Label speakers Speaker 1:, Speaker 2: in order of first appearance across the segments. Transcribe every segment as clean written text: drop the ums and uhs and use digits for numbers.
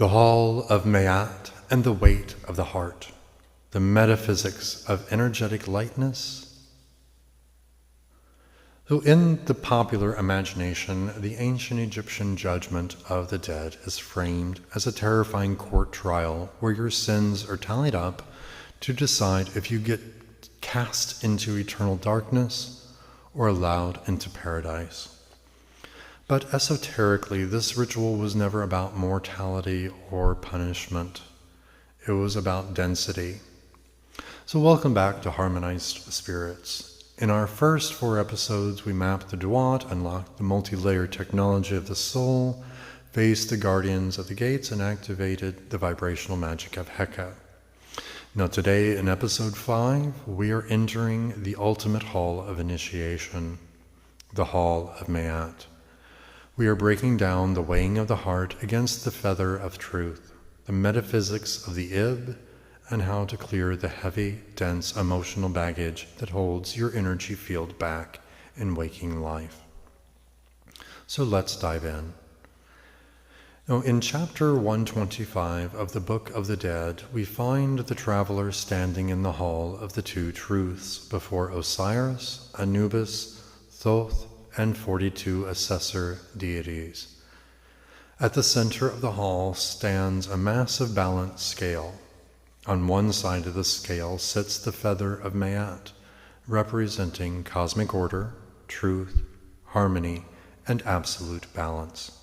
Speaker 1: The Hall of Ma'at and the Weight of the Heart, the Metaphysics of Energetic Lightness. So in the popular imagination, the ancient Egyptian judgment of the dead is framed as a terrifying court trial where your sins are tallied up to decide if you get cast into eternal darkness or allowed into paradise. But esoterically, this ritual was never about mortality or punishment. It was about density. So welcome back to Harmonized Spirits. In our first 4 episodes, we mapped the Duat, unlocked the multi-layered technology of the soul, faced the guardians of the gates, and activated the vibrational magic of Heka. Now today, in episode 5, we are entering the ultimate hall of initiation, the Hall of Ma'at. We are breaking down the weighing of the heart against the feather of truth, the metaphysics of the Ib, and how to clear the heavy, dense emotional baggage that holds your energy field back in waking life. So let's dive in. Now, in chapter 125 of the Book of the Dead, we find the traveler standing in the Hall of the Two Truths before Osiris, Anubis, Thoth, and 42 assessor deities. At the center of the hall stands a massive balance scale. On one side of the scale sits the feather of Ma'at, representing cosmic order, truth, harmony, and absolute balance.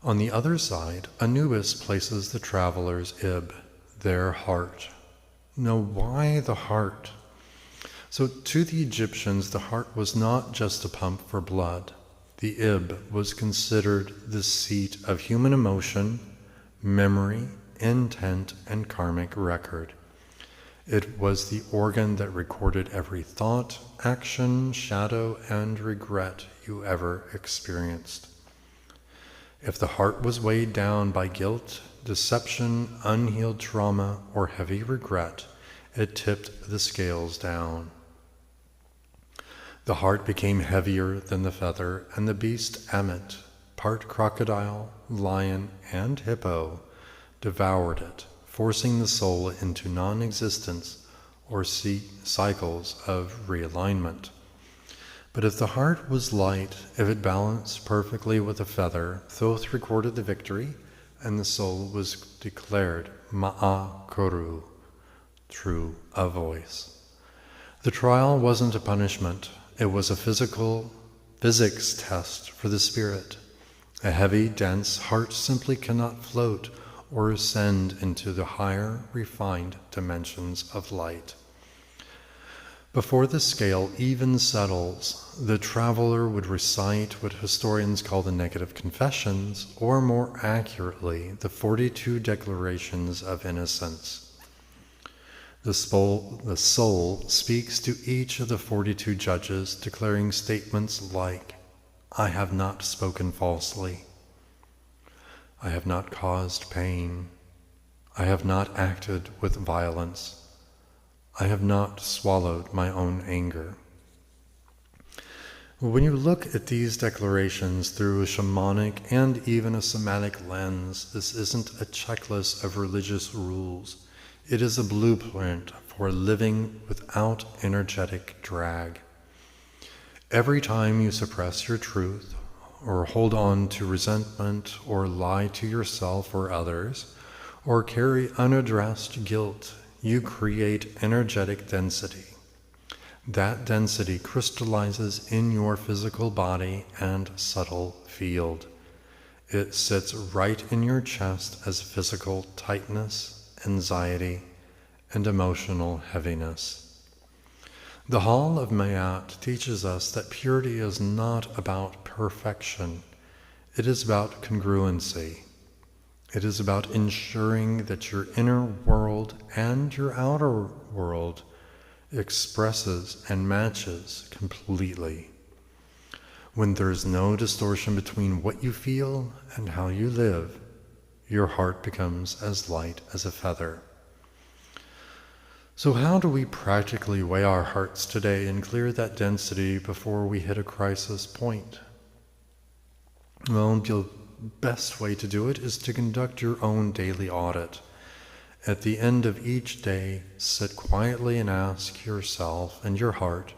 Speaker 1: On the other side, Anubis places the traveler's Ib, their heart. Now, why the heart? So to the Egyptians, the heart was not just a pump for blood. The Ib was considered the seat of human emotion, memory, intent, and karmic record. It was the organ that recorded every thought, action, shadow, and regret you ever experienced. If the heart was weighed down by guilt, deception, unhealed trauma, or heavy regret, it tipped the scales down. The heart became heavier than the feather, and the beast Ammit, part crocodile, lion, and hippo, devoured it, forcing the soul into non-existence or cycles of realignment. But if the heart was light, if it balanced perfectly with the feather, Thoth recorded the victory, and the soul was declared Ma'akoru, true, a voice. The trial wasn't a punishment. It was a physics test for the spirit. A heavy, dense heart simply cannot float or ascend into the higher, refined dimensions of light. Before the scale even settles, the traveler would recite what historians call the negative confessions, or more accurately, the 42 declarations of innocence. The soul speaks to each of the 42 judges, declaring statements like, I have not spoken falsely. I have not caused pain. I have not acted with violence. I have not swallowed my own anger. When you look at these declarations through a shamanic and even a somatic lens, this isn't a checklist of religious rules. It is a blueprint for living without energetic drag. Every time you suppress your truth, or hold on to resentment, or lie to yourself or others, or carry unaddressed guilt, you create energetic density. That density crystallizes in your physical body and subtle field. It sits right in your chest as physical tightness, anxiety, and emotional heaviness. The Hall of Ma'at teaches us that purity is not about perfection. It is about congruency. It is about ensuring that your inner world and your outer world expresses and matches completely. When there's no distortion between what you feel and how you live, your heart becomes as light as a feather. So how do we practically weigh our hearts today and clear that density before we hit a crisis point? Well, you'll best way to do it is to conduct your own daily audit. At the end of each day, sit quietly and ask yourself and your heart,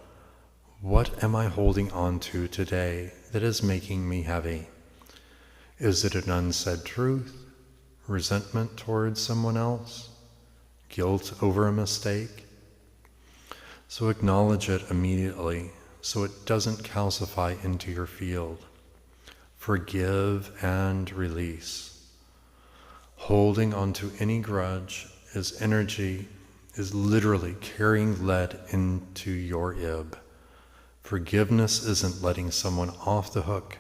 Speaker 1: what am I holding on to today that is making me heavy? Is it an unsaid truth? Resentment towards someone else? Guilt over a mistake? So acknowledge it immediately so it doesn't calcify into your field. Forgive and release. Holding onto any grudge is energy, is literally carrying lead into your ib. Forgiveness isn't letting someone off the hook.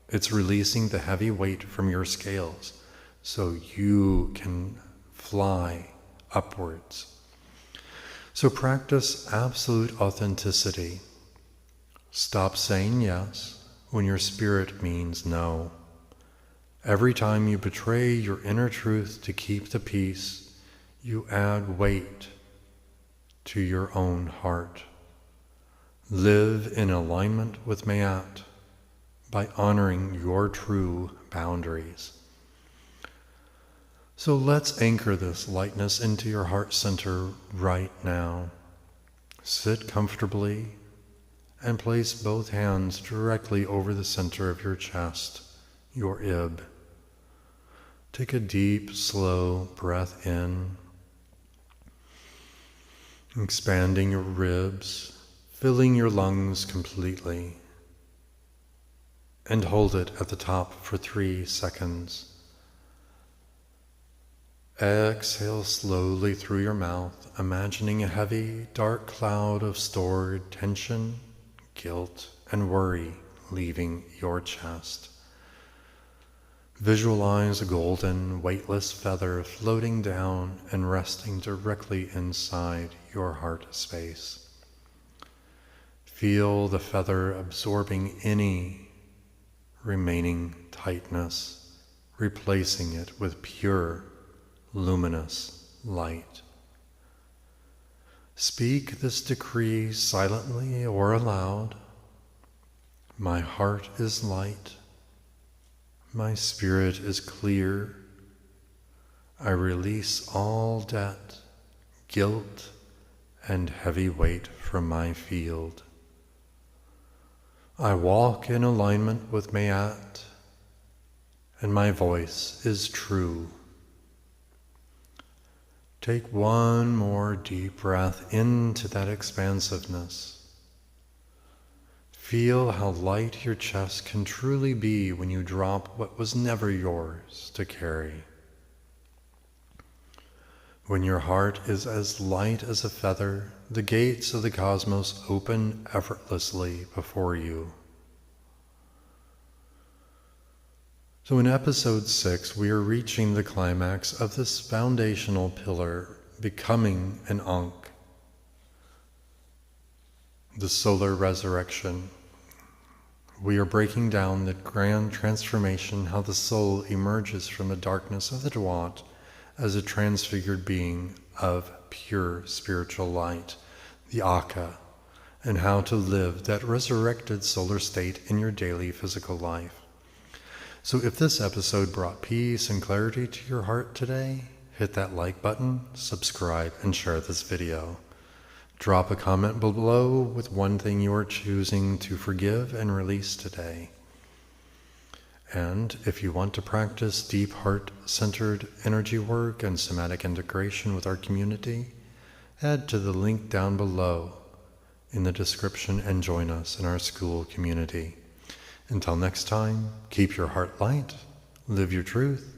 Speaker 1: It's releasing the heavy weight from your scales so you can fly upwards. So practice absolute authenticity. Stop saying yes when your spirit means no. Every time you betray your inner truth to keep the peace, you add weight to your own heart. Live in alignment with Ma'at by honoring your true boundaries. So let's anchor this lightness into your heart center right now. Sit comfortably and place both hands directly over the center of your chest, your ib. Take a deep, slow breath in, expanding your ribs, filling your lungs completely, and hold it at the top for 3 seconds. Exhale slowly through your mouth, imagining a heavy, dark cloud of stored tension, guilt, and worry leaving your chest. Visualize a golden, weightless feather floating down and resting directly inside your heart space. Feel the feather absorbing any remaining tightness, replacing it with pure, luminous light. Speak this decree silently or aloud. My heart is light. My spirit is clear. I release all debt, guilt, and heavy weight from my field. I walk in alignment with Ma'at, and my voice is true. Take one more deep breath into that expansiveness. Feel how light your chest can truly be when you drop what was never yours to carry. When your heart is as light as a feather, the gates of the cosmos open effortlessly before you. So in episode 6, we are reaching the climax of this foundational pillar, becoming an Ankh, the solar resurrection. We are breaking down the grand transformation, how the soul emerges from the darkness of the Duat as a transfigured being of pure spiritual light, the Akka, and how to live that resurrected solar state in your daily physical life. So if this episode brought peace and clarity to your heart today, hit that like button, subscribe, and share this video. Drop a comment below with one thing you are choosing to forgive and release today. And if you want to practice deep heart-centered energy work and somatic integration with our community, head to the link down below in the description and join us in our school community. Until next time, keep your heart light, live your truth,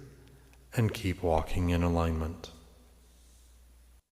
Speaker 1: and keep walking in alignment.